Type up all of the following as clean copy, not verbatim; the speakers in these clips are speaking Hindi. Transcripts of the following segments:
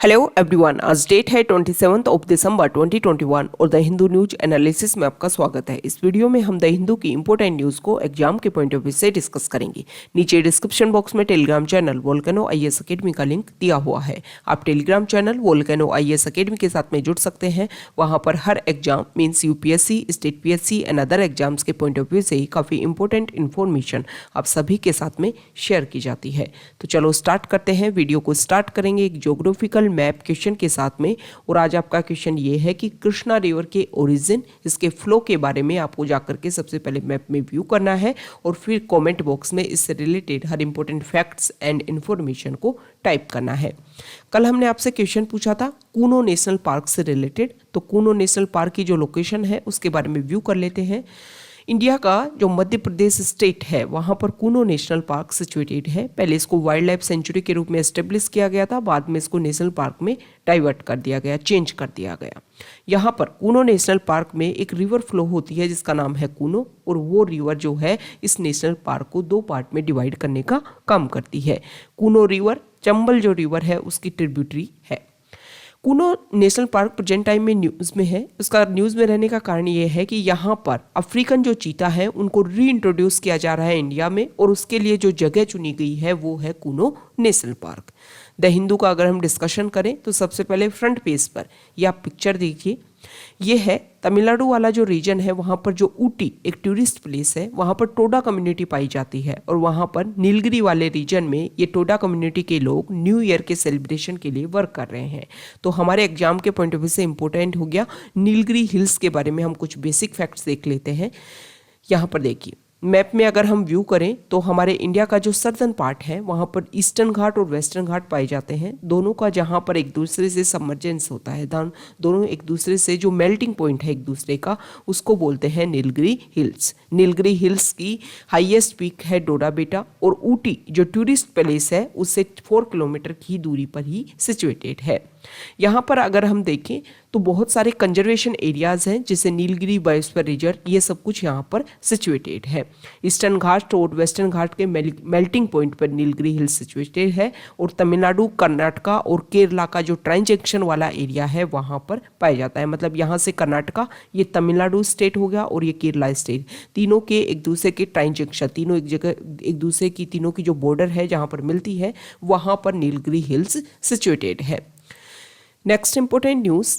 हेलो एवरीवन, आज डेट है 27 दिसंबर 2021 और द हिंदू न्यूज एनालिसिस में आपका स्वागत है। इस वीडियो में हम द हिंदू की इंपॉर्टेंट न्यूज को एग्जाम के पॉइंट ऑफ व्यू से डिस्कस करेंगे। नीचे डिस्क्रिप्शन बॉक्स में telegram channel volcano IAS academy का लिंक दिया हुआ है। आप telegram channel volcano IAS academy के साथ में जुड़ सकते हैं। वहां पर हर exam means UPSC, state PSC and other exams के पॉइंट ऑफ व्यू से काफ़ी इंपॉर्टेंट इन्फॉर्मेशन आप सभी के साथ में शेयर की जाती है। तो चलो स्टार्ट करते हैं। वीडियो को स्टार्ट करेंगे एक ज्योग्राफिकल मैप क्वेश्चन के साथ में। और आज आपका क्वेश्चन ये है कि कृष्णा रिवर के ओरिजिन, इसके फ्लो के बारे में आपको जाकर के सबसे पहले मैप में व्यू करना है और फिर कमेंट बॉक्स में इससे related her important facts and information को टाइप करना है। कल हमने आपसे क्वेश्चन पूछा था कूनो नेशनल पार्क से रिलेटेड, तो कूनो नेशनल पार्क की जो लोकेशन है उसके बारे में व्यू कर लेते हैं। इंडिया का जो मध्य प्रदेश स्टेट है वहाँ पर कूनो नेशनल पार्क सिचुएटेड है। पहले इसको वाइल्ड लाइफ सेंचुरी के रूप में एस्टेब्लिश किया गया था, बाद में इसको नेशनल पार्क में डाइवर्ट कर दिया गया, चेंज कर दिया गया। यहाँ पर कूनो नेशनल पार्क में एक रिवर फ्लो होती है जिसका नाम है कूनो, और वो रिवर जो है इस नेशनल पार्क को दो पार्ट में डिवाइड करने का काम करती है। कूनो रिवर चंबल जो रिवर है उसकी ट्रिब्यूटरी है। Kuno national park present time में न्यूज़ में है। उसका न्यूज़ में रहने का कारण ये है कि यहाँ पर अफ्रीकन जो चीता है उनको रीइंट्रोड्यूस किया जा रहा है इंडिया में, और उसके लिए जो जगह चुनी गई है वो है Kuno national park. The Hindu का अगर हम डिस्कशन करें तो सबसे पहले फ्रंट पेज पर ये आप पिक्चर देखिए। ये है तमिलनाडु वाला जो रीजन है, वहाँ पर जो ऊटी एक टूरिस्ट प्लेस है, वहाँ पर टोडा कम्युनिटी पाई जाती है। और वहाँ पर नीलगिरी वाले रीजन में ये टोडा कम्युनिटी के लोग न्यू ईयर के सेलिब्रेशन के लिए वर्क कर रहे हैं। तो हमारे एग्जाम के पॉइंट ऑफ व्यू से इंपॉर्टेंट हो गया। नीलगिरी हिल्स के बारे में हम कुछ बेसिक फैक्ट्स देख लेते हैं। यहाँ पर देखिए मैप में अगर हम व्यू करें तो हमारे इंडिया का जो सर्दर्न पार्ट है वहाँ पर ईस्टर्न घाट और वेस्टर्न घाट पाए जाते हैं। दोनों का जहाँ पर एक दूसरे से सबमर्जेंस होता है, दोनों एक दूसरे से जो मेल्टिंग पॉइंट है एक दूसरे का, उसको बोलते हैं नीलगिरी हिल्स। नीलगिरी हिल्स की हाईएस्ट पीक है डोडा बेटा, और ऊटी जो टूरिस्ट प्लेस है उससे 4 किलोमीटर की दूरी पर ही सिचुएटेड है। यहाँ पर अगर हम देखें तो बहुत सारे कंजर्वेशन एरियाज हैं जैसे नीलगिरी बायोस्फीयर रिजर्व, ये सब कुछ यहाँ पर सिचुएटेड है। ईस्टर्न घाट और वेस्टर्न घाट के मेल्टिंग पॉइंट पर नीलगिरी हिल सिचुएटेड है। और तमिलनाडु, कर्नाटका और केरला का जो ट्रांजैक्शन वाला एरिया है वहाँ पर पाया जाता है। मतलब यहाँ से कर्नाटका, ये तमिलनाडु स्टेट हो गया, और ये केरला स्टेट, तीनों के एक दूसरे के ट्रांजैक्शन, तीनों एक जगह एक दूसरे की, तीनों की जो बॉर्डर है जहाँ पर मिलती है वहाँ पर नीलगिरी हिल्स सिचुएटेड है। नेक्स्ट इंपॉर्टेंट न्यूज़,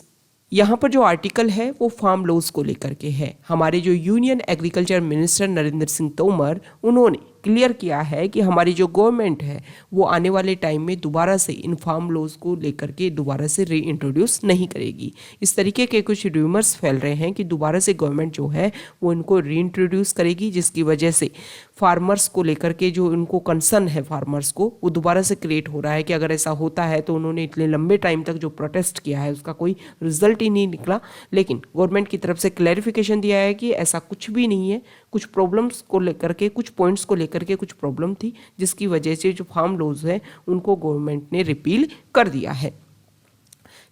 यहाँ पर जो आर्टिकल है वो फार्म लॉज को लेकर के है। हमारे जो union agriculture minister Narendra Singh Tomar, उन्होंने क्लियर किया है कि हमारी जो गवर्नमेंट है वो आने वाले टाइम में दोबारा से इन फार्म लॉज को लेकर के दोबारा से रीइंट्रोड्यूस नहीं करेगी। इस तरीके के कुछ रूमर्स फैल रहे हैं कि दोबारा से गवर्नमेंट जो है वो इनको रीइंट्रोड्यूस करेगी, जिसकी वजह से फार्मर्स को लेकर के जो उनको कंसर्न है फार्मर्स को, वो दोबारा से क्रिएट हो रहा है कि अगर ऐसा होता है तो उन्होंने इतने लंबे टाइम तक जो प्रोटेस्ट किया है उसका कोई रिजल्ट ही नहीं निकला। लेकिन गवर्नमेंट की तरफ से क्लैरिफिकेशन दिया है कि ऐसा कुछ भी नहीं है। कुछ प्रॉब्लम्स को लेकर के, कुछ पॉइंट्स को लेकर के कुछ प्रॉब्लम थी, जिसकी वजह से जो फार्म लॉज है उनको गवर्नमेंट ने रिपील कर दिया है।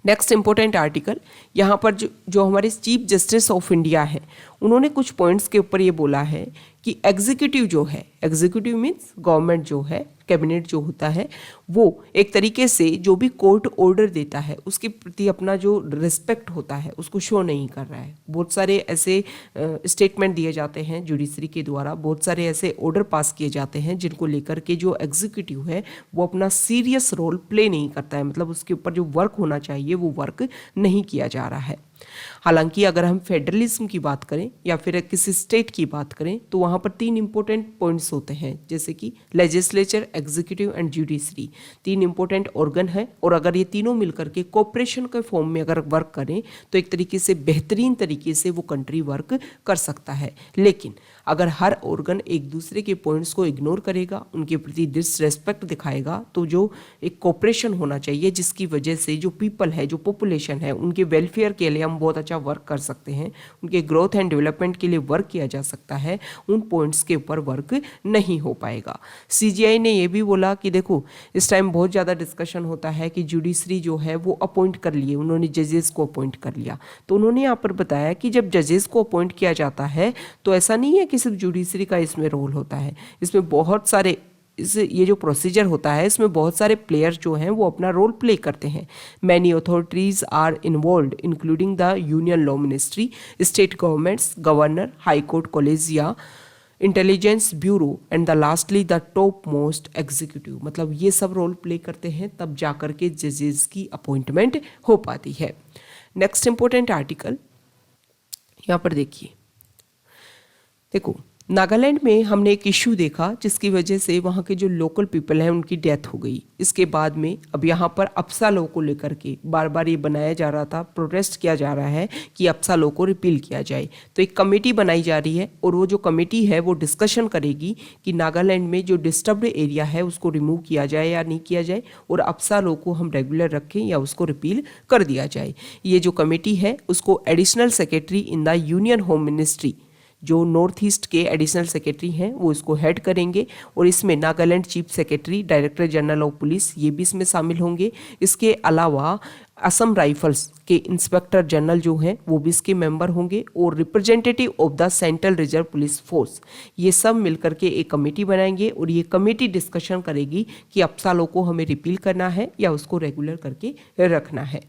नेक्स्ट इंपॉर्टेंट आर्टिकल, यहाँ पर जो हमारे चीफ जस्टिस ऑफ इंडिया है उन्होंने कुछ पॉइंट्स के ऊपर ये बोला है कि एग्जीक्यूटिव जो है, एग्जीक्यूटिव मीन्स गवर्नमेंट जो है, कैबिनेट जो होता है, वो एक तरीके से जो भी कोर्ट ऑर्डर देता है उसके प्रति अपना जो रिस्पेक्ट होता है उसको शो नहीं कर रहा है। बहुत सारे ऐसे स्टेटमेंट दिए जाते हैं जुडिशरी के द्वारा, बहुत सारे ऐसे ऑर्डर पास किए जाते हैं जिनको लेकर के जो एग्जीक्यूटिव है वो अपना सीरियस रोल प्ले नहीं करता है। मतलब उसके ऊपर जो वर्क होना चाहिए वो वर्क नहीं किया जा रहा है। हालांकि अगर हम फेडरलिज्म की बात करें या फिर किसी स्टेट की बात करें तो वहाँ पर 3 इंपॉर्टेंट पॉइंट्स होते हैं, जैसे कि legislature, executive and judiciary, 3 important organ है। और अगर ये तीनों मिलकर के कोऑपरेशन के फॉर्म में अगर वर्क करें तो एक तरीके से बेहतरीन तरीके से वो कंट्री वर्क कर सकता है। लेकिन अगर हर ऑर्गन एक दूसरे के पॉइंट्स को इग्नोर करेगा, उनके प्रति डिसरेस्पेक्ट दिखाएगा, तो जो एक कोऑपरेशन होना चाहिए जिसकी वजह से जो पीपल है, जो पॉपुलेशन है, उनके वेलफेयर के लिए हम बहुत अच्छा वर्क कर सकते हैं, उनके ग्रोथ एंड डेवलपमेंट के लिए वर्क किया जा सकता है, उन पॉइंट्स के ऊपर वर्क नहीं हो पाएगा। सीजीआई ने यह भी बोला कि देखो इस टाइम बहुत ज़्यादा डिस्कशन होता है कि जुडिशरी जो है वो अपॉइंट कर लिए, उन्होंने जजेस को अपॉइंट कर लिया। तो उन्होंने यहाँ पर बताया कि जब जजेस को अपॉइंट किया जाता है तो ऐसा नहीं है कि सिर्फ जुडिशरी का इसमें रोल होता है, इसमें बहुत सारे ये जो प्रोसीजर होता है इसमें बहुत सारे प्लेयर्स जो हैं वो अपना रोल प्ले करते हैं। Many authorities are involved including the union law ministry, state governments, governor, high court collegia, intelligence bureau and the lastly the top most executive. मतलब ये सब रोल प्ले करते हैं, तब जाकर के जजेस की अपॉइंटमेंट हो पाती है। नेक्स्ट इंपॉर्टेंट आर्टिकल यहाँ पर देखिए, देखो नागालैंड में हमने एक इश्यू देखा जिसकी वजह से वहाँ के जो लोकल पीपल हैं उनकी डेथ हो गई। इसके बाद में अब यहाँ पर अप्सा लॉ को लेकर के बार बार ये बनाया जा रहा था, प्रोटेस्ट किया जा रहा है कि अप्सा लॉ को रिपील किया जाए। तो एक कमेटी बनाई जा रही है और वो जो कमेटी है वो डिस्कशन करेगी कि नागालैंड में जो डिस्टर्ब्ड एरिया है उसको रिमूव किया जाए या नहीं किया जाए, और अप्सा लॉ को हम रेगुलर रखें या उसको रिपील कर दिया जाए। ये जो कमेटी है उसको additional secretary in the union home ministry, जो नॉर्थ ईस्ट के एडिशनल सेक्रेटरी हैं वो इसको हेड करेंगे, और इसमें Nagaland chief secretary, director general of police ये भी इसमें शामिल होंगे। इसके अलावा असम राइफल्स के इंस्पेक्टर जनरल जो हैं वो भी इसके मेंबर होंगे, और representative of the central reserve police force, ये सब मिलकर के एक कमेटी बनाएंगे और ये कमेटी डिस्कशन करेगी कि अप्सा लॉ को हमें रिपील करना है या उसको रेगुलर करके रखना है।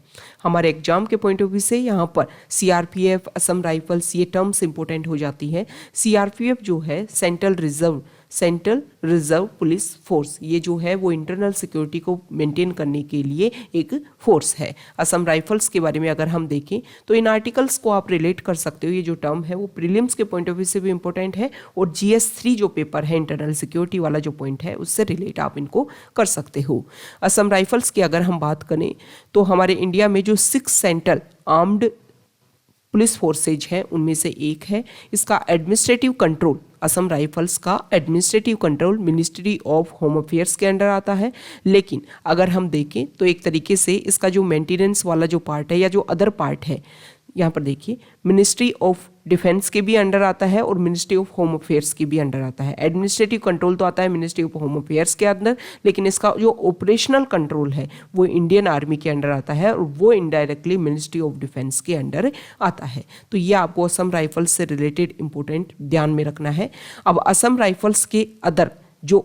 हमारे एग्जाम के पॉइंट ऑफ व्यू से यहाँ पर सीआरपीएफ, असम राइफल्स ये टर्म्स इंपॉर्टेंट हो जाती है। सीआरपीएफ जो है सेंट्रल रिजर्व पुलिस फोर्स, ये जो है वो इंटरनल सिक्योरिटी को मेंटेन करने के लिए एक फोर्स है। असम राइफल्स के बारे में अगर हम देखें तो इन आर्टिकल्स को आप रिलेट कर सकते हो। ये जो टर्म है वो प्रीलिम्स के पॉइंट ऑफ व्यू से भी इंपॉर्टेंट है, और GS3 जो पेपर है इंटरनल सिक्योरिटी वाला जो पॉइंट है उससे रिलेट आप इनको कर सकते हो। असम राइफल्स की अगर हम बात करें तो हमारे इंडिया में जो 6 सेंट्रल आर्म्ड पुलिस फोर्सेज हैं उनमें से एक है। इसका एडमिनिस्ट्रेटिव कंट्रोल, असम राइफल्स का administrative control ministry of home affairs के अंडर आता है। लेकिन अगर हम देखें तो एक तरीके से इसका जो मेंटेनेंस वाला जो पार्ट है या जो अदर पार्ट है, यहाँ पर देखिए मिनिस्ट्री ऑफ डिफेंस के भी अंडर आता है और मिनिस्ट्री ऑफ होम अफेयर्स के भी अंडर आता है। एडमिनिस्ट्रेटिव कंट्रोल तो आता है मिनिस्ट्री ऑफ होम अफेयर्स के अंदर, लेकिन इसका जो ऑपरेशनल कंट्रोल है वो इंडियन आर्मी के अंडर आता है और वो इनडायरेक्टली मिनिस्ट्री ऑफ डिफेंस के अंडर आता है। तो ये आपको असम राइफल्स से रिलेटेड इंपॉर्टेंट ध्यान में रखना है। अब असम राइफल्स के अदर जो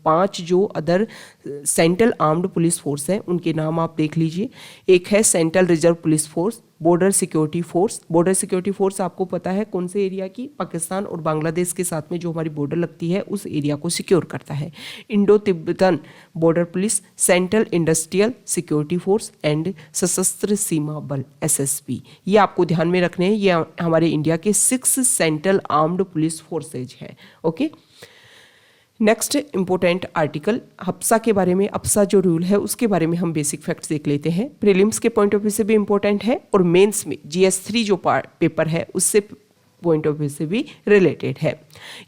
5 जो other central armed police force है उनके नाम आप देख लीजिए। एक है central reserve police force, border security force. Border security force आपको पता है कौन से एरिया की, पाकिस्तान और बांग्लादेश के साथ में जो हमारी बॉर्डर लगती है उस एरिया को सिक्योर करता है। Indo Tibetan border police, central industrial security force and सशस्त्र सीमा बल SSB, ये आपको ध्यान में रखने हैं। ये हमारे इंडिया के 6 सेंट्रल आर्म्ड पुलिस फोर्सेज है। ओके, नेक्स्ट इंपॉर्टेंट आर्टिकल अप्सा के बारे में। अप्सा जो रूल है उसके बारे में हम बेसिक फैक्ट्स देख लेते हैं। प्रीलिम्स के पॉइंट ऑफ व्यू से भी इंपॉर्टेंट है और मेंस में GS3 जो पेपर है उससे पॉइंट ऑफ व्यू से भी रिलेटेड है।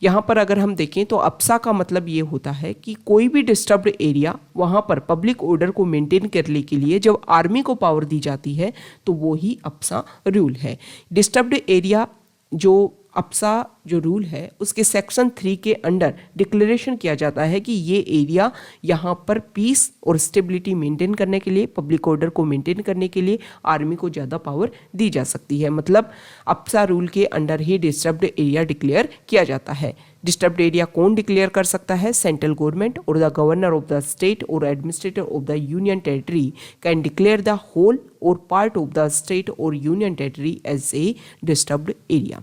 यहाँ पर अगर हम देखें तो अप्सा का मतलब ये होता है कि कोई भी डिस्टर्ब्ड एरिया वहाँ पर पब्लिक ऑर्डर को मेंटेन करने के लिए जब आर्मी को पावर दी जाती है तो वो ही अप्सा रूल है। डिस्टर्ब्ड एरिया जो अप्सा जो रूल है उसके सेक्शन 3 के अंडर डिक्लेरेशन किया जाता है कि ये एरिया यहाँ पर पीस और स्टेबिलिटी मेंटेन करने के लिए, पब्लिक ऑर्डर को मेंटेन करने के लिए आर्मी को ज़्यादा पावर दी जा सकती है। मतलब अप्सा रूल के अंडर ही डिस्टर्ब्ड एरिया डिक्लेयर किया जाता है। डिस्टर्ब्ड एरिया कौन डिक्लेयर कर सकता है? सेंट्रल गवर्नमेंट और the governor of the state और administrator of the union territory can declare the whole और पार्ट ऑफ द स्टेट और union territory as a disturbed area.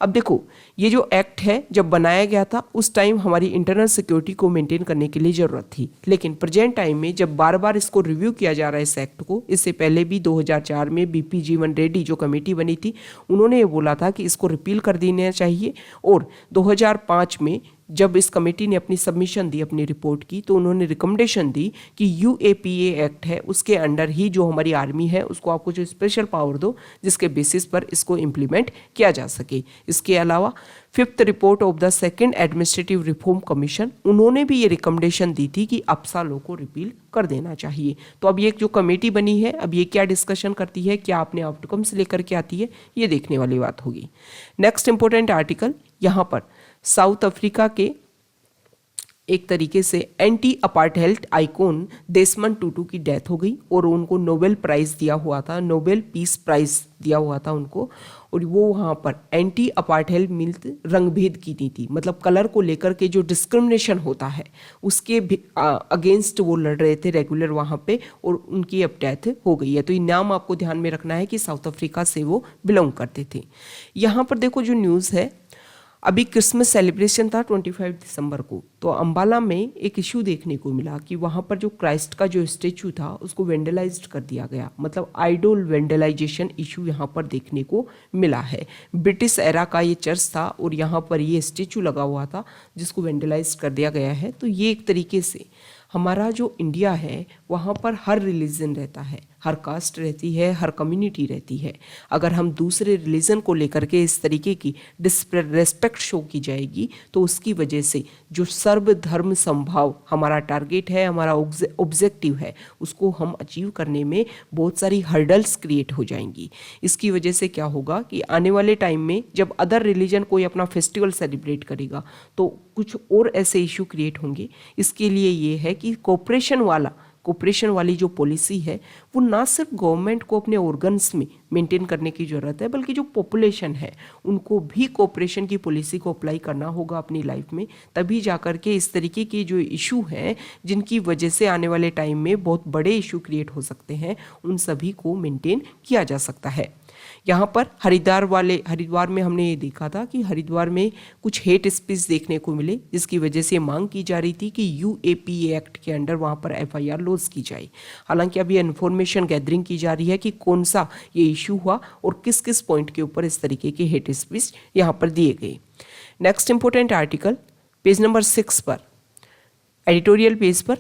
अब देखो ये जो एक्ट है जब बनाया गया था उस टाइम हमारी इंटरनल सिक्योरिटी को मेंटेन करने के लिए ज़रूरत थी, लेकिन प्रेजेंट टाइम में जब बार बार इसको रिव्यू किया जा रहा है इस एक्ट को, इससे पहले भी 2004 में BP जीवन रेड्डी जो कमेटी बनी थी उन्होंने ये बोला था कि इसको रिपील कर देना चाहिए, और 2005 में जब इस कमेटी ने अपनी सबमिशन दी अपनी रिपोर्ट की तो उन्होंने रिकमेंडेशन दी कि UAPA एक्ट है उसके अंडर ही जो हमारी आर्मी है उसको आपको जो स्पेशल पावर दो जिसके बेसिस पर इसको इम्प्लीमेंट किया जा सके। इसके अलावा 5th report of the 2nd administrative reform commission, उन्होंने भी ये रिकमेंडेशन दी थी कि अप्सा लॉ को रिपील कर देना चाहिए। तो अब ये जो कमेटी बनी है अब ये क्या डिस्कशन करती है, क्या अपने आउटकम्स लेकर के आती है, ये देखने वाली बात होगी। नेक्स्ट इंपॉर्टेंट आर्टिकल यहाँ पर साउथ अफ्रीका के एक तरीके से एंटी अपार्थाइड आइकॉन देशमन टूटू की डेथ हो गई और उनको नोबेल प्राइज़ दिया हुआ था, नोबेल पीस प्राइज़ दिया हुआ था उनको। और वो वहाँ पर एंटी अपार्थाइड मीन्स रंगभेद की नीति, मतलब कलर को लेकर के जो डिस्क्रिमिनेशन होता है उसके अगेंस्ट वो लड़ रहे थे रेगुलर वहाँ पे, और उनकी अब डेथ हो गई है। तो ये नाम आपको ध्यान में रखना है कि साउथ अफ्रीका से वो बिलोंग करते थे। यहाँ पर देखो जो न्यूज़ है, अभी क्रिसमस सेलिब्रेशन था 25 दिसंबर को, तो अंबाला में एक इशू देखने को मिला कि वहाँ पर जो क्राइस्ट का जो स्टेचू था उसको वेंडलाइज्ड कर दिया गया, मतलब आइडोल वेंडलाइजेशन इशू यहाँ पर देखने को मिला है। ब्रिटिश एरा का ये चर्च था और यहाँ पर ये स्टेचू लगा हुआ था जिसको वेंडलाइज कर दिया गया है। तो ये एक तरीके से हमारा जो इंडिया है वहाँ पर हर रिलीजन रहता है, हर कास्ट रहती है, हर कम्युनिटी रहती है। अगर हम दूसरे रिलीजन को लेकर के इस तरीके की डिसरेस्पेक्ट शो की जाएगी तो उसकी वजह से जो सर्वधर्म समभाव हमारा टारगेट है, हमारा ऑब्जेक्टिव है, उसको हम अचीव करने में बहुत सारी हर्डल्स क्रिएट हो जाएंगी। इसकी वजह से क्या होगा कि आने वाले टाइम में जब अदर रिलीजन कोई अपना फेस्टिवल सेलिब्रेट करेगा तो कुछ और ऐसे इशू क्रिएट होंगे। इसके लिए ये है कि कोऑपरेशन वाली जो पॉलिसी है वो ना सिर्फ गवर्नमेंट को अपने ऑर्गन्स में मेंटेन करने की ज़रूरत है, बल्कि जो पॉपुलेशन है उनको भी कोऑपरेशन की पॉलिसी को अप्लाई करना होगा अपनी लाइफ में। तभी जाकर के इस तरीके के जो इशू हैं जिनकी वजह से आने वाले टाइम में बहुत बड़े इशू क्रिएट हो सकते हैं, उन सभी को मेंटेन किया जा सकता है। यहाँ पर हरिद्वार में हमने ये देखा था कि हरिद्वार में कुछ हेट स्पीच देखने को मिले, जिसकी वजह से मांग की जा रही थी कि UAPA एक्ट के अंडर वहाँ पर FIR लॉन्च की जाए। हालांकि अभी इन्फॉर्मेशन गैदरिंग की जा रही है कि कौन सा ये इशू हुआ और किस किस पॉइंट के ऊपर इस तरीके के हेट स्पीच यहाँ पर दिए गए। Next important article page number 6 पर, एडिटोरियल पेज पर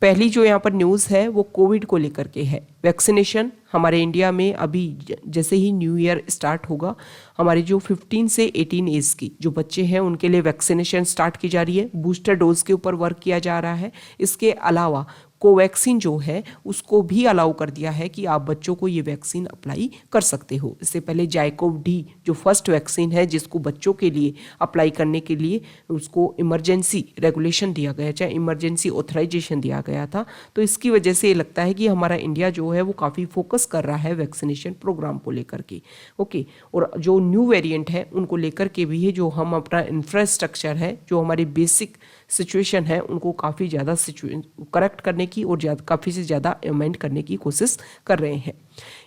पहली जो यहाँ पर न्यूज़ है वो कोविड को लेकर के है। वैक्सीनेशन हमारे इंडिया में अभी जैसे ही न्यू ईयर स्टार्ट होगा, हमारे जो 15 से 18 एज की जो बच्चे हैं उनके लिए वैक्सीनेशन स्टार्ट की जा रही है। बूस्टर डोज के ऊपर वर्क किया जा रहा है। इसके अलावा कोवैक्सीन जो है उसको भी अलाउ कर दिया है कि आप बच्चों को ये वैक्सीन अप्लाई कर सकते हो। इससे पहले जाइकोव डी जो फर्स्ट वैक्सीन है जिसको बच्चों के लिए अप्लाई करने के लिए उसको इमरजेंसी रेगुलेशन दिया गया, चाहे इमरजेंसी ऑथराइजेशन दिया गया था। तो इसकी वजह से ये लगता है कि हमारा इंडिया जो है वो काफ़ी फोकस कर रहा है वैक्सीनेशन प्रोग्राम को लेकर के। ओके, और जो न्यू वेरिएंट है उनको लेकर के भी है, जो हम अपना इंफ्रास्ट्रक्चर है, जो हमारी बेसिक सिचुएशन है उनको काफ़ी ज़्यादा करेक्ट करने की और काफ़ी से ज़्यादा अमेंड करने की कोशिश कर रहे हैं।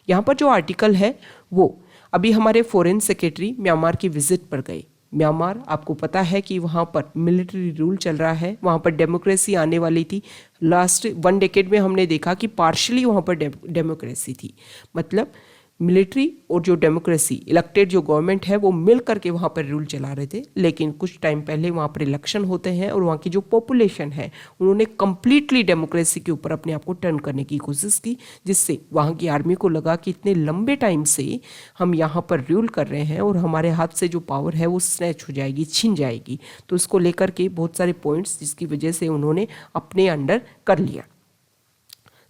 यहाँ पर जो आर्टिकल है वो अभी हमारे फॉरेन सेक्रेटरी म्यांमार की विजिट पर गए। म्यांमार आपको पता है कि वहाँ पर मिलिट्री रूल चल रहा है, वहाँ पर डेमोक्रेसी आने वाली थी। लास्ट 1 डेकेड में हमने देखा कि पार्शली वहाँ पर डेमोक्रेसी थी, मतलब मिलिट्री और जो डेमोक्रेसी इलेक्टेड जो गवर्नमेंट है वो मिल करके वहाँ पर रूल चला रहे थे। लेकिन कुछ टाइम पहले वहाँ पर इलेक्शन होते हैं और वहाँ की जो पॉपुलेशन है उन्होंने कम्प्लीटली डेमोक्रेसी के ऊपर अपने आप को टर्न करने की कोशिश की, जिससे वहाँ की आर्मी को लगा कि इतने लंबे टाइम से हम यहाँ पर रूल कर रहे हैं और हमारे हाथ से जो पावर है वो स्नैच हो जाएगी, छीन जाएगी। तो इसको लेकर के बहुत सारे पॉइंट्स जिसकी वजह से उन्होंने अपने अंडर कर लिया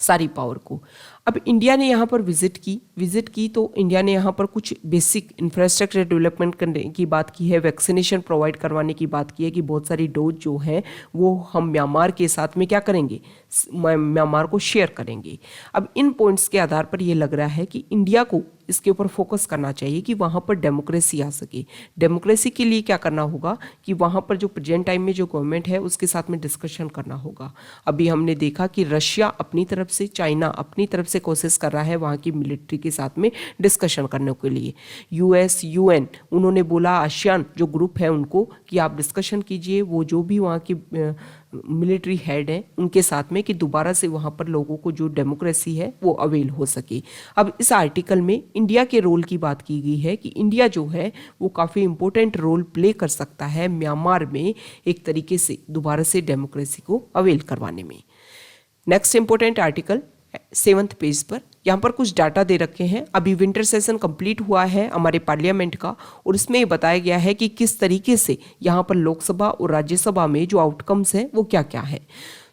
सारी पावर को। अब इंडिया ने यहाँ पर विजिट की तो इंडिया ने यहाँ पर कुछ बेसिक इंफ्रास्ट्रक्चर डेवलपमेंट करने की बात की है, वैक्सीनेशन प्रोवाइड करवाने की बात की है कि बहुत सारी डोज जो हैं वो हम म्यांमार के साथ में क्या करेंगे, म्यांमार को शेयर करेंगे। अब इन पॉइंट्स के आधार पर ये लग रहा है कि इंडिया को इसके ऊपर फोकस करना चाहिए कि वहाँ पर डेमोक्रेसी आ सके। डेमोक्रेसी के लिए क्या करना होगा कि वहाँ पर जो प्रेजेंट टाइम में जो गवर्नमेंट है उसके साथ में डिस्कशन करना होगा। अभी हमने देखा कि रशिया अपनी तरफ से, चाइना अपनी तरफ से कोशिश कर रहा है वहाँ की मिलिट्री के साथ में डिस्कशन करने के लिए। US UN उन्होंने बोला आसियान जो ग्रुप है उनको कि आप डिस्कशन कीजिए, वो जो भी वहाँ की मिलिट्री हेड हैं उनके साथ में, कि दोबारा से वहाँ पर लोगों को जो डेमोक्रेसी है वो अवेल हो सके। अब इस आर्टिकल में इंडिया के रोल की बात की गई है कि इंडिया जो है वो काफ़ी इंपॉर्टेंट रोल प्ले कर सकता है म्यांमार में एक तरीके से दोबारा से डेमोक्रेसी को अवेल करवाने में। Next important article 7th page पर यहाँ पर कुछ डाटा दे रखे हैं। अभी विंटर सेशन कंप्लीट हुआ है हमारे पार्लियामेंट का और इसमें ये बताया गया है कि किस तरीके से यहाँ पर लोकसभा और राज्यसभा में जो आउटकम्स हैं वो क्या क्या है।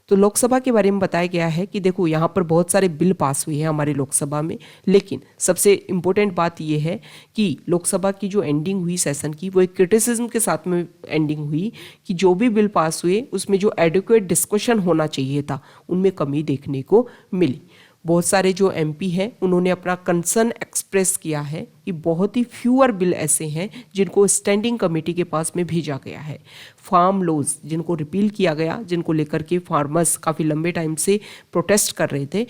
तो लोकसभा के बारे में बताया गया है कि देखो यहाँ पर बहुत सारे बिल पास हुए हैं हमारे लोकसभा में, लेकिन सबसे इम्पोर्टेंट बात यह है कि लोकसभा की जो एंडिंग हुई सेशन की वो एक क्रिटिसिज्म के साथ में एंडिंग हुई कि जो भी बिल पास हुए उसमें जो एडिक्वेट डिस्कशन होना चाहिए था उनमें कमी देखने को मिली। बहुत सारे जो एमपी हैं उन्होंने अपना कंसर्न एक्सप्रेस किया है कि बहुत ही फ्यूअर बिल ऐसे हैं जिनको स्टैंडिंग कमेटी के पास में भेजा गया है। फार्म लॉज जिनको रिपील किया गया, जिनको लेकर के फार्मर्स काफ़ी लंबे टाइम से प्रोटेस्ट कर रहे थे,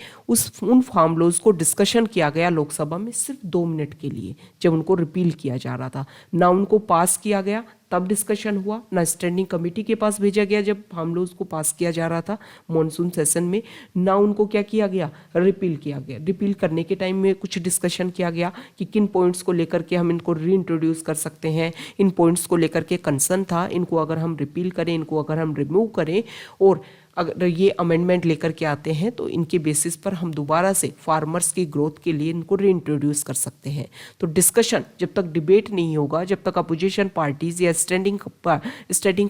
उन फार्म लॉज को डिस्कशन किया गया लोकसभा में सिर्फ 2 मिनट के लिए, जब उनको रिपील किया जा रहा था। ना उनको पास किया गया तब डिस्कशन हुआ, ना स्टैंडिंग कमेटी के पास भेजा गया जब फार्म लॉज को पास किया जा रहा था मॉनसून सेशन में, ना उनको क्या किया गया, रिपील किया गया। रिपील करने के टाइम में कुछ डिस्कशन किया गया कि किन पॉइंट्स को लेकर के हम इनको रीइंट्रोड्यूस कर सकते हैं, इन पॉइंट्स को लेकर के कंसर्न था, इनको अगर हम रिपील करें, इनको अगर हम रिमूव करें और अगर ये अमेंडमेंट लेकर के आते हैं तो इनके बेसिस पर हम दोबारा से फार्मर्स की ग्रोथ के लिए इनको रीइंट्रोड्यूस कर सकते हैं। तो डिस्कशन जब तक डिबेट नहीं होगा, जब तक अपोजिशन पार्टीज या स्टैंडिंग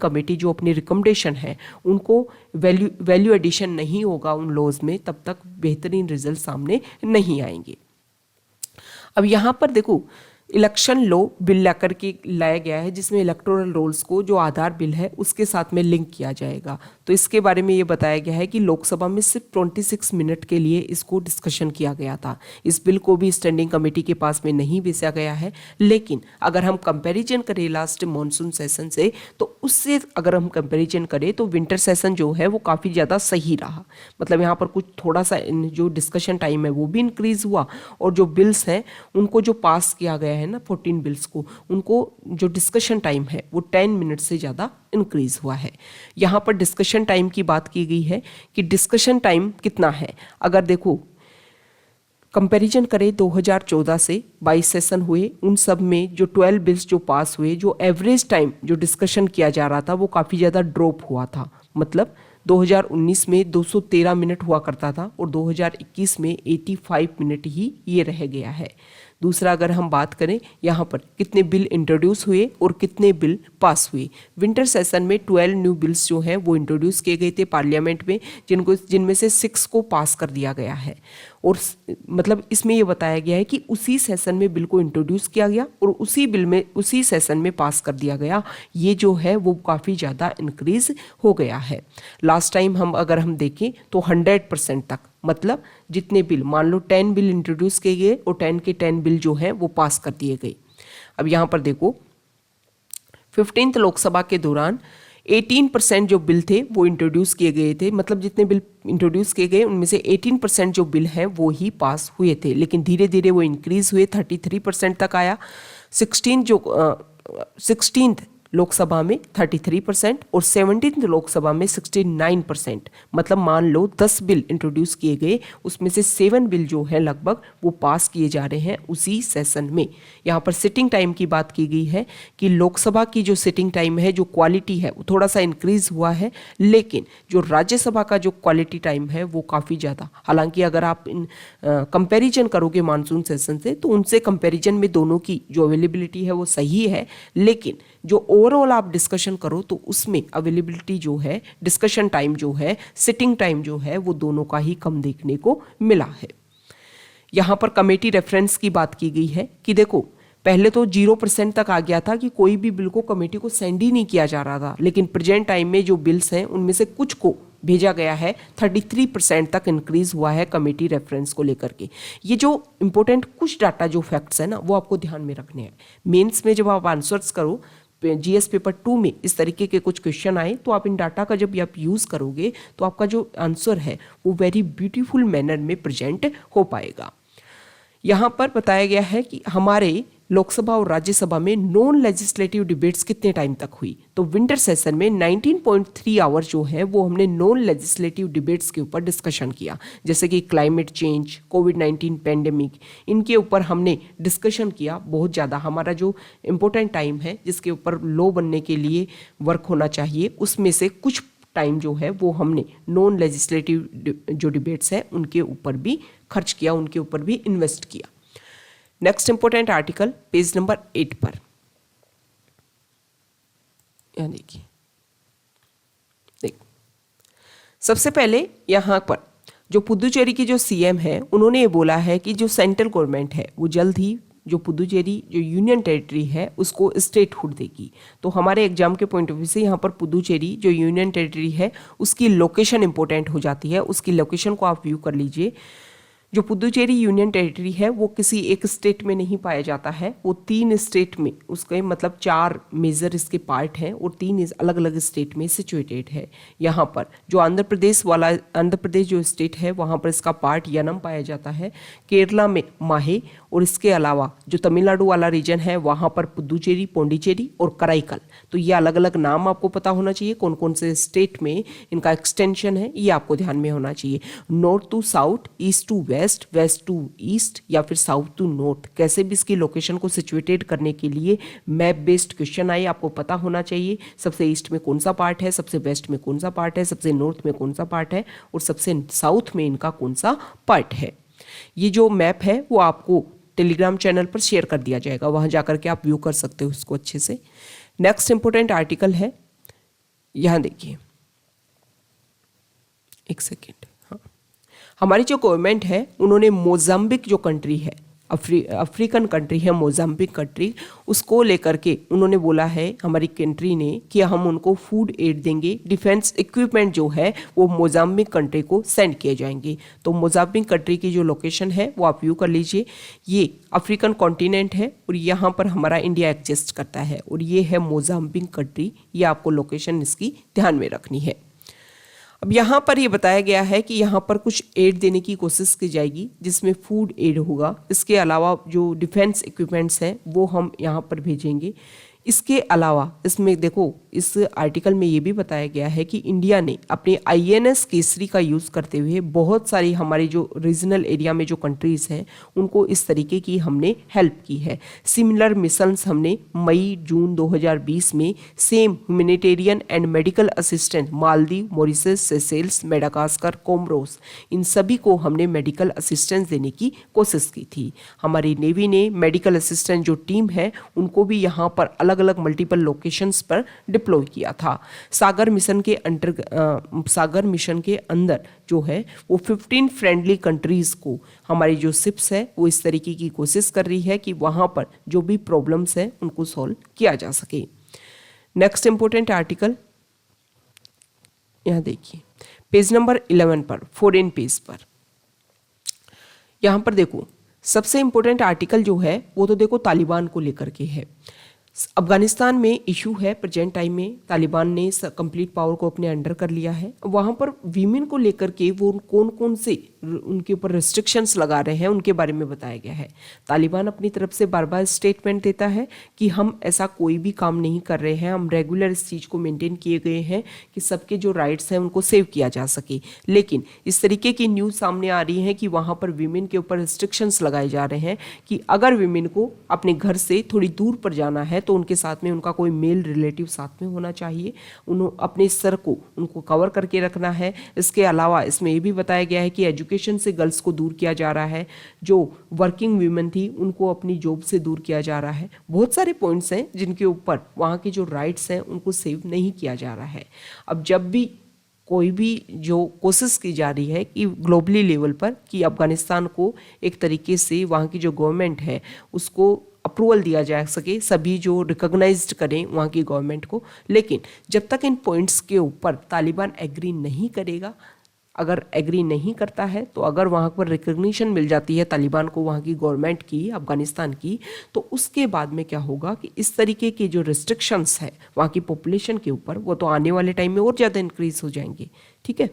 कमेटी जो अपनी रिकमेंडेशन है उनको वैल्यू एडिशन नहीं होगा उन लॉज में, तब तक बेहतरीन रिजल्ट सामने नहीं आएंगे। अब यहाँ पर देखो इलेक्शन लॉ बिल लेकर के लाया गया है जिसमें इलेक्टोरल रोल्स को जो आधार बिल है उसके साथ में लिंक किया जाएगा। तो इसके बारे में ये बताया गया है कि लोकसभा में सिर्फ 26 मिनट के लिए इसको डिस्कशन किया गया था। इस बिल को भी स्टैंडिंग कमेटी के पास में नहीं भेजा गया है, लेकिन अगर हम कंपैरिजन करें लास्ट मॉनसून सेशन से तो उससे अगर हम कंपैरिजन करें तो विंटर सेशन जो है वो काफ़ी ज़्यादा सही रहा। मतलब यहाँ पर कुछ थोड़ा सा जो डिस्कशन टाइम है वो भी इंक्रीज हुआ और जो बिल्स हैं उनको जो पास किया गया है ना 14 बिल्स को, उनको जो डिस्कशन टाइम है वो 10 मिनट से ज़्यादा इंक्रीज हुआ है। यहाँ पर डिस्कशन टाइम की बात की गई है कि डिस्कशन टाइम कितना है। अगर देखो कंपैरिजन करें 2014 से 22 सेशन हुए, उन सब में जो 12 बिल्स जो पास हुए, जो एवरेज टाइम जो डिस्कशन किया जा रहा था वो काफ़ी ज़्यादा ड्रॉप हुआ था। मतलब 2019 में 213 मिनट हुआ करता था और 2021 में 85 मिनट ही ये रह गया है। दूसरा अगर हम बात करें यहाँ पर कितने बिल इंट्रोड्यूस हुए और कितने बिल पास हुए, विंटर सेशन में 12 न्यू बिल्स जो हैं वो इंट्रोड्यूस किए गए थे पार्लियामेंट में, जिनमें से 6 को पास कर दिया गया है। और मतलब इसमें ये बताया गया है कि उसी सेशन में बिल को इंट्रोड्यूस किया गया और उसी बिल में उसी सेशन में पास कर दिया गया। ये जो है वो काफ़ी ज़्यादा इंक्रीज हो गया है। लास्ट टाइम अगर हम देखें तो 100% तक, मतलब जितने बिल, मान लो 10 बिल इंट्रोड्यूस किए गए और 10 के 10 बिल जो है वो पास कर दिए गए। अब यहाँ पर देखो 15th लोकसभा के दौरान 18% जो बिल थे वो इंट्रोड्यूस किए गए थे। मतलब जितने बिल इंट्रोड्यूस किए गए उनमें से 18% जो बिल हैं वो ही पास हुए थे, लेकिन धीरे धीरे वो इंक्रीज हुए 33% तक आया। 16th लोकसभा में 33% और 17th लोकसभा में 69%। मतलब मान लो 10 बिल इंट्रोड्यूस किए गए, उसमें से 7 बिल जो है लगभग वो पास किए जा रहे हैं उसी सेशन में। यहाँ पर सिटिंग टाइम की बात की गई है कि लोकसभा की जो सिटिंग टाइम है, जो क्वालिटी है, वो थोड़ा सा इंक्रीज हुआ है, लेकिन जो राज्यसभा का जो क्वालिटी टाइम है वो काफ़ी ज़्यादा। हालांकि अगर आप इन कंपेरिजन करोगे मानसून सेशन से तो उनसे कंपेरिजन में दोनों की जो अवेलेबिलिटी है वो सही है, लेकिन जो ओवरऑल आप डिस्कशन करो तो उसमें अवेलेबिलिटी जो है, डिस्कशन टाइम जो है, सिटिंग टाइम जो है, वो दोनों का ही कम देखने को मिला है। यहाँ पर कमेटी रेफरेंस की बात की गई है कि देखो पहले तो 0% तक आ गया था कि कोई भी बिल को कमेटी को सेंड ही नहीं किया जा रहा था, लेकिन प्रेजेंट टाइम में जो बिल्स हैं उनमें से कुछ को भेजा गया है। 33% तक इंक्रीज हुआ है कमेटी रेफरेंस को लेकर के। ये जो इंपॉर्टेंट कुछ डाटा जो फैक्ट्स है ना वो आपको ध्यान में रखने हैं। मेंस में जब आप आंसर्स करो, जीएस पेपर 2 में इस तरीके के कुछ क्वेश्चन आए तो आप इन डाटा का जब आप यूज़ करोगे तो आपका जो आंसर है वो वेरी ब्यूटीफुल मैनर में प्रेजेंट हो पाएगा। यहाँ पर बताया गया है कि हमारे लोकसभा और राज्यसभा में नॉन लेजिस्लेटिव डिबेट्स कितने टाइम तक हुई, तो विंटर सेशन में 19.3 आवर्स जो है वो हमने नॉन लेजिस्लेटिव डिबेट्स के ऊपर डिस्कशन किया। जैसे कि क्लाइमेट चेंज, कोविड-19 पेंडेमिक, इनके ऊपर हमने डिस्कशन किया बहुत ज़्यादा। हमारा जो इम्पोर्टेंट टाइम है जिसके ऊपर लॉ बनने के लिए वर्क होना चाहिए, उसमें से कुछ टाइम जो है वो हमने नॉन लेजिस्लेटिव जो डिबेट्स हैं उनके ऊपर भी खर्च किया, उनके ऊपर भी इन्वेस्ट किया। Next important article page number 8 पर, यहाँ देखिए, सबसे पहले यहाँ पर जो पुदुचेरी की जो सीएम है उन्होंने ये बोला है कि जो सेंट्रल गवर्नमेंट है वो जल्द ही जो पुदुचेरी जो यूनियन टेरिटरी है उसको स्टेटहुड देगी। तो हमारे एग्जाम के पॉइंट ऑफ व्यू से यहाँ पर पुदुचेरी जो यूनियन टेरिटरी है उसकी लोकेशन इंपॉर्टेंट हो जाती है। उसकी लोकेशन को आप व्यू कर लीजिए। जो पुदुचेरी यूनियन टेरिटरी है वो किसी एक स्टेट में नहीं पाया जाता है, वो 3 स्टेट में, उसके मतलब 4 मेजर इसके पार्ट हैं और 3 अलग अलग स्टेट में सिचुएटेड है। यहाँ पर जो आंध्र प्रदेश जो स्टेट है वहाँ पर इसका पार्ट यनम पाया जाता है, केरला में माहे, और इसके अलावा जो तमिलनाडु वाला रीजन है वहाँ पर पुदुचेरी, पौंडीचेरी और कराईकल। तो ये अलग अलग नाम आपको पता होना चाहिए, कौन कौन से स्टेट में इनका एक्सटेंशन है ये आपको ध्यान में होना चाहिए। North to south, east to west, west to east या फिर साउथ टू नॉर्थ, कैसे भी इसकी लोकेशन को सिचुएटेड करने के लिए मैप बेस्ड क्वेश्चन आए आपको पता होना चाहिए। सबसे ईस्ट में कौन सा पार्ट है, सबसे वेस्ट में कौन सा पार्ट है, सबसे नॉर्थ में कौन सा पार्ट है और सबसे साउथ में इनका कौन सा पार्ट है। ये जो मैप है वो आपको टेलीग्राम चैनल पर शेयर कर दिया जाएगा, वहां जाकर के आप व्यू कर सकते हो उसको अच्छे से। नेक्स्ट इंपोर्टेंट आर्टिकल है, यहां देखिए, एक सेकेंड, हाँ, हमारी जो गवर्नमेंट है उन्होंने मोजाम्बिक जो कंट्री है, अफ्रीकन कंट्री है मोजाम्बिक कंट्री, उसको लेकर के उन्होंने बोला है हमारी कंट्री ने कि हम उनको फूड एड देंगे, डिफेंस इक्विपमेंट जो है वो मोजाम्बिक कंट्री को सेंड किए जाएंगे। तो मोजाम्बिक कंट्री की जो लोकेशन है वो आप व्यू कर लीजिए। ये अफ्रीकन कॉन्टिनेंट है और यहाँ पर हमारा इंडिया एग्जिस्ट करता है और ये है मोजाम्बिक कंट्री। ये आपको लोकेशन इसकी ध्यान में रखनी है। अब यहाँ पर ये बताया गया है कि यहाँ पर कुछ एड देने की कोशिश की जाएगी जिसमें फूड एड होगा। इसके अलावा जो डिफेंस इक्विपमेंट्स हैं वो हम यहाँ पर भेजेंगे। इसके अलावा इसमें देखो, इस आर्टिकल में ये भी बताया गया है कि इंडिया ने अपने INS केसरी का यूज़ करते हुए बहुत सारी हमारी जो रीजनल एरिया में जो कंट्रीज़ हैं उनको इस तरीके की हमने हेल्प की है। सिमिलर मिशंस हमने मई जून 2020 में same humanitarian and medical assistant Maldives, Mauritius, Seychelles, Madagascar, Comoros, इन सभी को हमने मेडिकल असिस्टेंस देने की कोशिश की थी। हमारी नेवी ने मेडिकल असिस्टेंट जो टीम है उनको भी यहाँ पर अलग अलग मल्टीपल लोकेशंस पर डिप्लॉय किया था। सागर मिशन के अंदर जो है वो 15 फ्रेंडली कंट्रीज को हमारी जो शिप्स है वो इस तरीके की कोशिश कर रही है कि वहां पर जो भी प्रॉब्लम्स है उनको सॉल्व किया जा सके। नेक्स्ट इंपोर्टेंट आर्टिकल यहां देखिए, पेज नंबर 11 पर, फॉरेन पेज पर, यहां पर देखो सबसे इंपॉर्टेंट आर्टिकल जो है वो तो देखो तालिबान को लेकर के है। अफगानिस्तान में इशू है प्रेजेंट टाइम में, तालिबान ने कंप्लीट पावर को अपने अंडर कर लिया है। वहाँ पर वीमेन को लेकर के वो कौन कौन से उनके ऊपर रिस्ट्रिक्शंस लगा रहे हैं उनके बारे में बताया गया है। तालिबान अपनी तरफ से बार बार स्टेटमेंट देता है कि हम ऐसा कोई भी काम नहीं कर रहे हैं, हम रेगुलर इस चीज़ को मेंटेन किए गए हैं कि सबके जो राइट्स हैं उनको सेव किया जा सके। लेकिन इस तरीके की न्यूज़ सामने आ रही है कि वहाँ पर वीमेन के ऊपर रिस्ट्रिक्शंस लगाए जा रहे हैं कि अगर वीमेन को अपने घर से थोड़ी दूर पर जाना है तो उनके साथ में उनका कोई मेल रिलेटिव साथ में होना चाहिए, उन्होंने अपने सर को उनको कवर करके रखना है। इसके अलावा इसमें ये भी बताया गया है कि एजुकेशन से गर्ल्स को दूर किया जा रहा है, जो वर्किंग वीमेन थी उनको अपनी जॉब से दूर किया जा रहा है। बहुत सारे पॉइंट्स हैं जिनके ऊपर वहाँ के जो राइट्स हैं उनको सेव नहीं किया जा रहा है। अब जब भी कोई भी जो कोशिश की जा रही है कि ग्लोबली लेवल पर कि अफगानिस्तान को एक तरीके से वहाँ की जो गवर्नमेंट है उसको अप्रूवल दिया जा सके, सभी जो रिकॉग्नाइज्ड करें वहाँ की गवर्नमेंट को, लेकिन जब तक इन पॉइंट्स के ऊपर तालिबान एग्री नहीं करेगा, अगर एग्री नहीं करता है तो अगर वहाँ पर रिकॉग्निशन मिल जाती है तालिबान को वहाँ की गवर्नमेंट की, अफगानिस्तान की, तो उसके बाद में क्या होगा कि इस तरीके के जो रिस्ट्रिक्शंस है वहाँ की पॉपुलेशन के ऊपर वो तो आने वाले टाइम में और ज़्यादा इंक्रीज हो जाएंगे। ठीक है,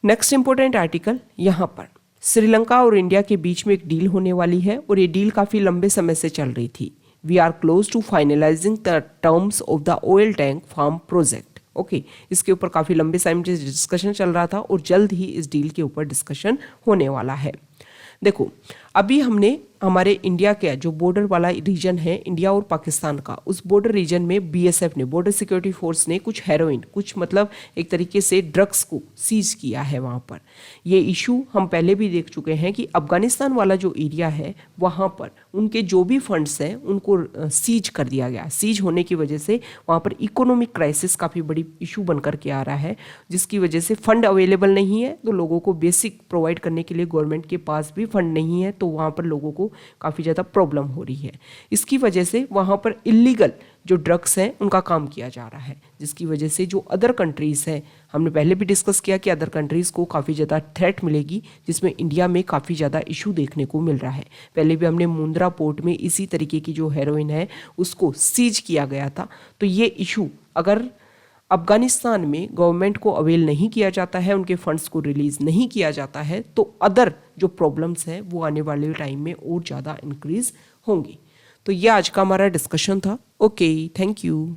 नेक्स्ट इंपॉर्टेंट आर्टिकल, यहाँ पर श्रीलंका और इंडिया के बीच में एक डील होने वाली है और ये डील काफ़ी लंबे समय से चल रही थी। We are close to finalising the terms of the oil tank farm project. Okay, इसके ऊपर काफ़ी लंबे समय से डिस्कशन चल रहा था और जल्द ही इस डील के ऊपर डिस्कशन होने वाला है। देखो, अभी हमने हमारे इंडिया का जो बॉर्डर वाला रीजन है इंडिया और पाकिस्तान का, उस बॉर्डर रीजन में बीएसएफ ने, बॉर्डर सिक्योरिटी फोर्स ने कुछ हेरोइन, कुछ मतलब एक तरीके से ड्रग्स को सीज किया है वहाँ पर। ये इशू हम पहले भी देख चुके हैं कि अफगानिस्तान वाला जो एरिया है वहाँ पर उनके जो भी फंड्स हैं उनको सीज कर दिया गया। सीज होने की वजह से वहाँ पर इकोनॉमिक क्राइसिस काफ़ी बड़ी इशू बन करके आ रहा है, जिसकी वजह से फंड अवेलेबल नहीं है, तो लोगों को बेसिक प्रोवाइड करने के लिए गवर्नमेंट के पास भी फंड नहीं है, तो वहाँ पर लोगों को काफ़ी ज़्यादा प्रॉब्लम हो रही है। इसकी वजह से वहाँ पर इलीगल जो ड्रग्स हैं उनका काम किया जा रहा है, जिसकी वजह से जो अदर कंट्रीज़ हैं, हमने पहले भी डिस्कस किया कि अदर कंट्रीज़ को काफ़ी ज़्यादा थ्रेट मिलेगी, जिसमें इंडिया में काफ़ी ज़्यादा इशू देखने को मिल रहा है। पहले भी हमने मुंद्रा पोर्ट में इसी तरीके की जो हेरोइन है उसको सीज किया गया था। तो ये इशू अगर अफगानिस्तान में गवर्नमेंट को अवेल नहीं किया जाता है, उनके फंड्स को रिलीज नहीं किया जाता है, तो अदर जो प्रॉब्लम्स हैं वो आने वाले टाइम में और ज़्यादा इंक्रीज होंगी। तो ये आज का हमारा डिस्कशन था। Okay, thank you.